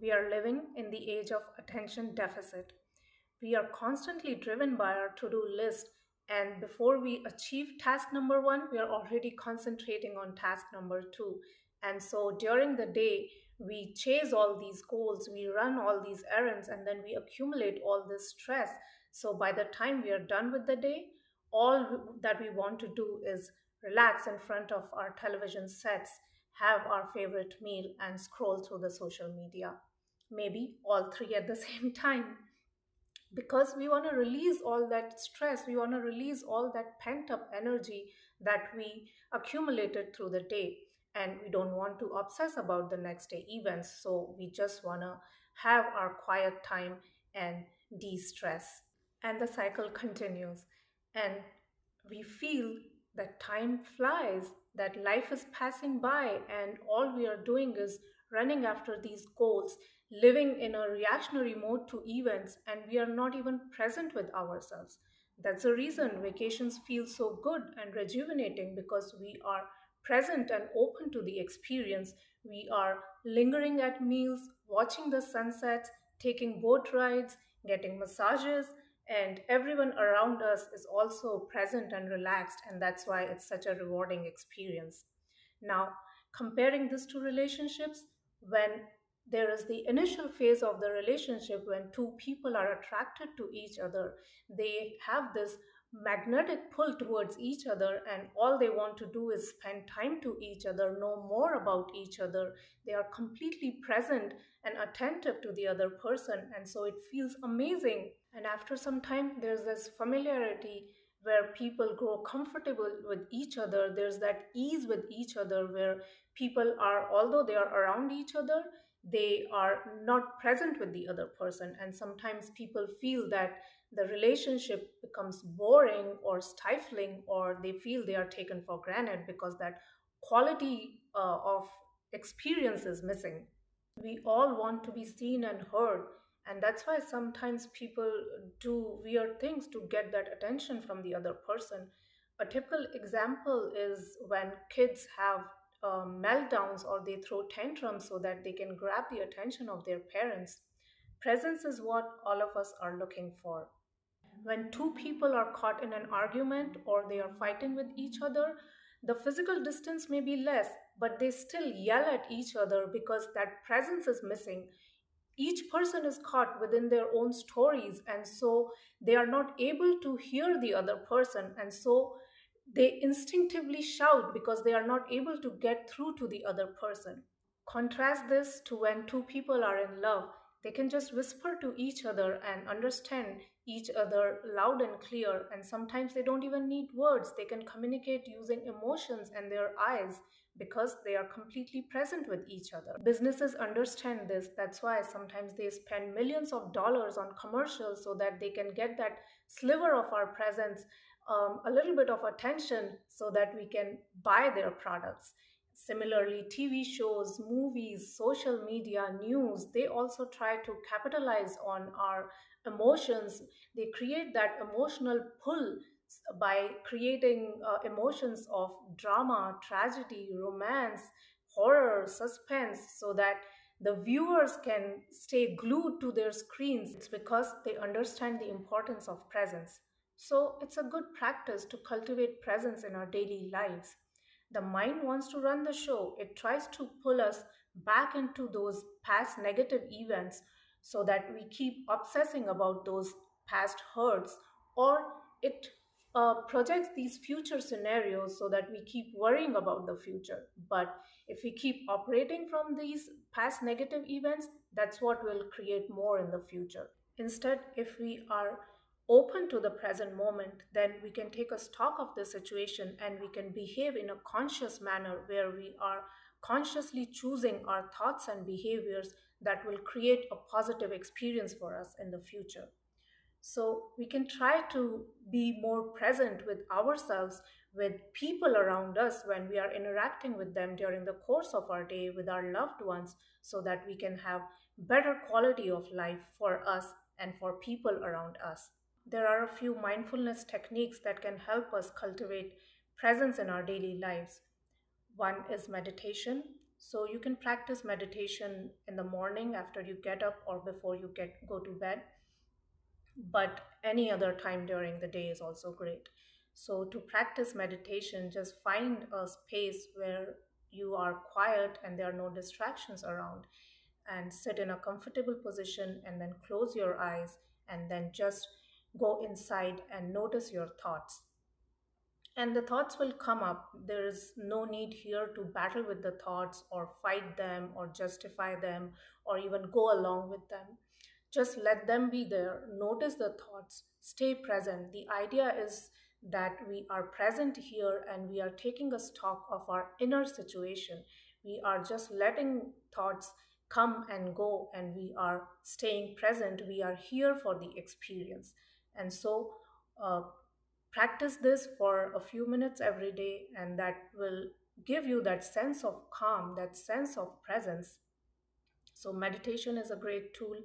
we are living in the age of attention deficit. We are constantly driven by our to do list, and before we achieve task number one, we are already concentrating on task number two. And so during the day, we chase all these goals, we run all these errands, and then we accumulate all this stress. So by the time we are done with the day, all that we want to do is relax in front of our television sets, have our favorite meal, and scroll through the social media. Maybe all three at the same time, because we want to release all that stress, we want to release all that pent up energy that we accumulated through the day, and we don't want to obsess about the next day events, so we just want to have our quiet time and de-stress. And the cycle continues, and we feel that time flies, that life is passing by, and all we are doing is running after these goals, living in a reactionary mode to events, and we are not even present with ourselves. That's the reason vacations feel so good and rejuvenating, because we are present and open to the experience. We are lingering at meals, watching the sunsets, taking boat rides, getting massages, and everyone around us is also present and relaxed, and that's why it's such a rewarding experience. Now, comparing this to relationships, when there is the initial phase of the relationship, when two people are attracted to each other, they have this magnetic pull towards each other, and all they want to do is spend time to each other, know more about each other. They are completely present and attentive to the other person, and so it feels amazing. And after some time, there's this familiarity where people grow comfortable with each other. There's that ease with each other where people are, although they are around each other, they are not present with the other person. And sometimes people feel that the relationship becomes boring or stifling, or they feel they are taken for granted because that quality of experience is missing. We all want to be seen and heard, and that's why sometimes people do weird things to get that attention from the other person. A typical example is when kids have meltdowns, or they throw tantrums so that they can grab the attention of their parents. Presence is what all of us are looking for. When two people are caught in an argument or they are fighting with each other, the physical distance may be less, but they still yell at each other because that presence is missing. Each person is caught within their own stories, and so they are not able to hear the other person, and so they instinctively shout because they are not able to get through to the other person. Contrast this to when two people are in love. They can just whisper to each other and understand each other loud and clear, and sometimes they don't even need words. They can communicate using emotions and their eyes because they are completely present with each other. Businesses understand this. That's why sometimes they spend millions of dollars on commercials so that they can get that sliver of our presence, a little bit of attention, so that we can buy their products. Similarly, TV shows, movies, social media, news, they also try to capitalize on our emotions. They create that emotional pull by creating emotions of drama, tragedy, romance, horror, suspense, so that the viewers can stay glued to their screens. It's because they understand the importance of presence. So, it's a good practice to cultivate presence in our daily lives. The mind wants to run the show. It tries to pull us back into those past negative events so that we keep obsessing about those past hurts, or it projects these future scenarios so that we keep worrying about the future. But if we keep operating from these past negative events, that's what will create more in the future. Instead, if we are open to the present moment, then we can take a stock of the situation and we can behave in a conscious manner where we are consciously choosing our thoughts and behaviors that will create a positive experience for us in the future. So we can try to be more present with ourselves, with people around us when we are interacting with them during the course of our day, with our loved ones, so that we can have better quality of life for us and for people around us. There are a few mindfulness techniques that can help us cultivate presence in our daily lives. One is meditation. So you can practice meditation in the morning after you get up or before you go to bed, but any other time during the day is also great. So to practice meditation, just find a space where you are quiet and there are no distractions around, and sit in a comfortable position, and then close your eyes, and then just go inside and notice your thoughts. And the thoughts will come up. There is no need here to battle with the thoughts or fight them or justify them or even go along with them. Just let them be there. Notice the thoughts. Stay present. The idea is that we are present here and we are taking a stock of our inner situation. We are just letting thoughts come and go, and we are staying present. We are here for the experience. And so, uh, practice this for a few minutes every day, and that will give you that sense of calm, that sense of presence. So, meditation is a great tool.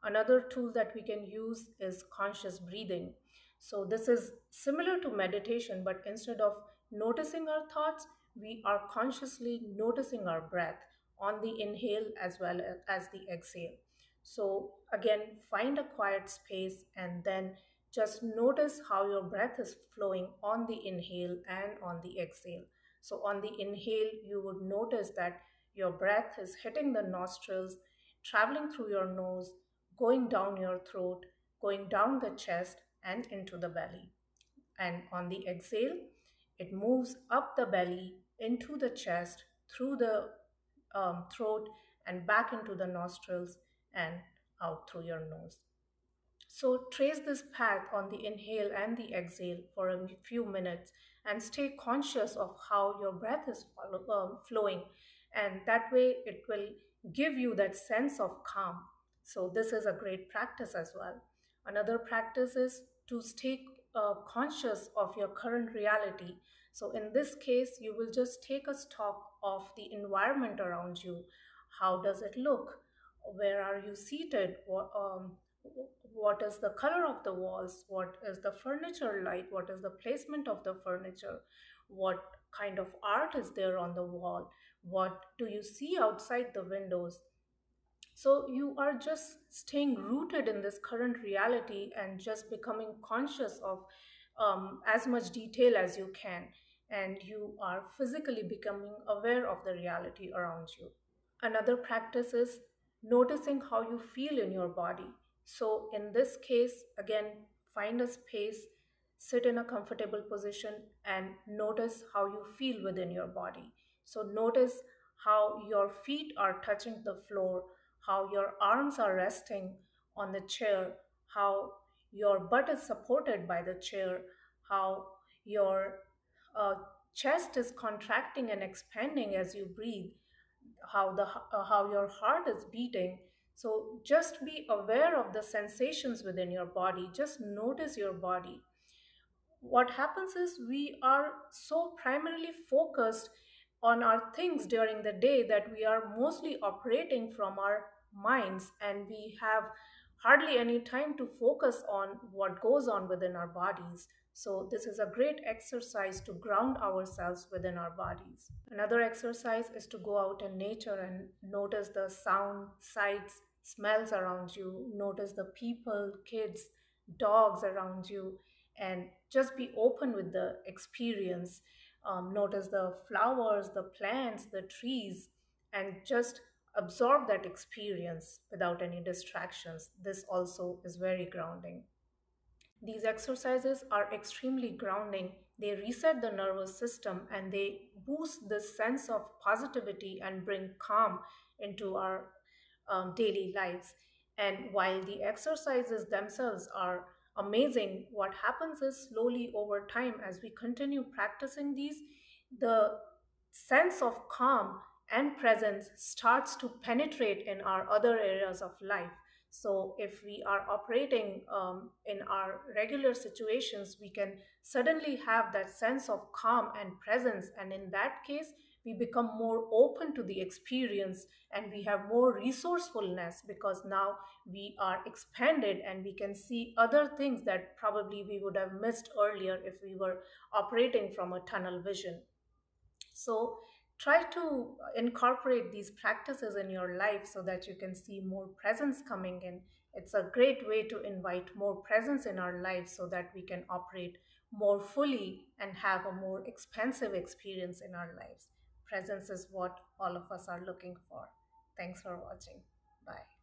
Another tool that we can use is conscious breathing. So, this is similar to meditation, but instead of noticing our thoughts, we are consciously noticing our breath on the inhale as well as the exhale. So, again, find a quiet space and then just notice how your breath is flowing on the inhale and on the exhale. So, on the inhale, you would notice that your breath is hitting the nostrils, traveling through your nose, going down your throat, going down the chest, and into the belly. And on the exhale, it moves up the belly, into the chest, through the throat, and back into the nostrils and out through your nose. So trace this path on the inhale and the exhale for a few minutes and stay conscious of how your breath is flowing. And that way it will give you that sense of calm. So this is a great practice as well. Another practice is to stay conscious of your current reality. So in this case, you will just take a stock of the environment around you. How does it look? Where are you seated? What is the color of the walls? What is the furniture like? What is the placement of the furniture? What kind of art is there on the wall? What do you see outside the windows? So you are just staying rooted in this current reality and just becoming conscious of as much detail as you can. And you are physically becoming aware of the reality around you. Another practice is noticing how you feel in your body. So, in this case, again, find a space, sit in a comfortable position, and notice how you feel within your body. So, notice how your feet are touching the floor, how your arms are resting on the chair, how your butt is supported by the chair, how your uh, chest is contracting and expanding as you breathe, how your heart is beating. So just be aware of the sensations within your body. Just notice your body. What happens is we are so primarily focused on our things during the day that we are mostly operating from our minds, and we have hardly any time to focus on what goes on within our bodies. So this is a great exercise to ground ourselves within our bodies. Another exercise is to go out in nature and notice the sound, sights, smells around you. Notice the people, kids, dogs around you, and just be open with the experience. Notice the flowers, the plants, the trees, and just absorb that experience without any distractions. This also is very grounding. These exercises are extremely grounding. They reset the nervous system and they boost this sense of positivity and bring calm into our daily lives. And while the exercises themselves are amazing, what happens is slowly over time, as we continue practicing these, the sense of calm and presence starts to penetrate in our other areas of life. So, if we are operating in our regular situations, we can suddenly have that sense of calm and presence. And in that case, we become more open to the experience and we have more resourcefulness because now we are expanded and we can see other things that probably we would have missed earlier if we were operating from a tunnel vision. So, try to incorporate these practices in your life so that you can see more presence coming in. It's a great way to invite more presence in our lives so that we can operate more fully and have a more expansive experience in our lives. Presence is what all of us are looking for. Thanks for watching. Bye.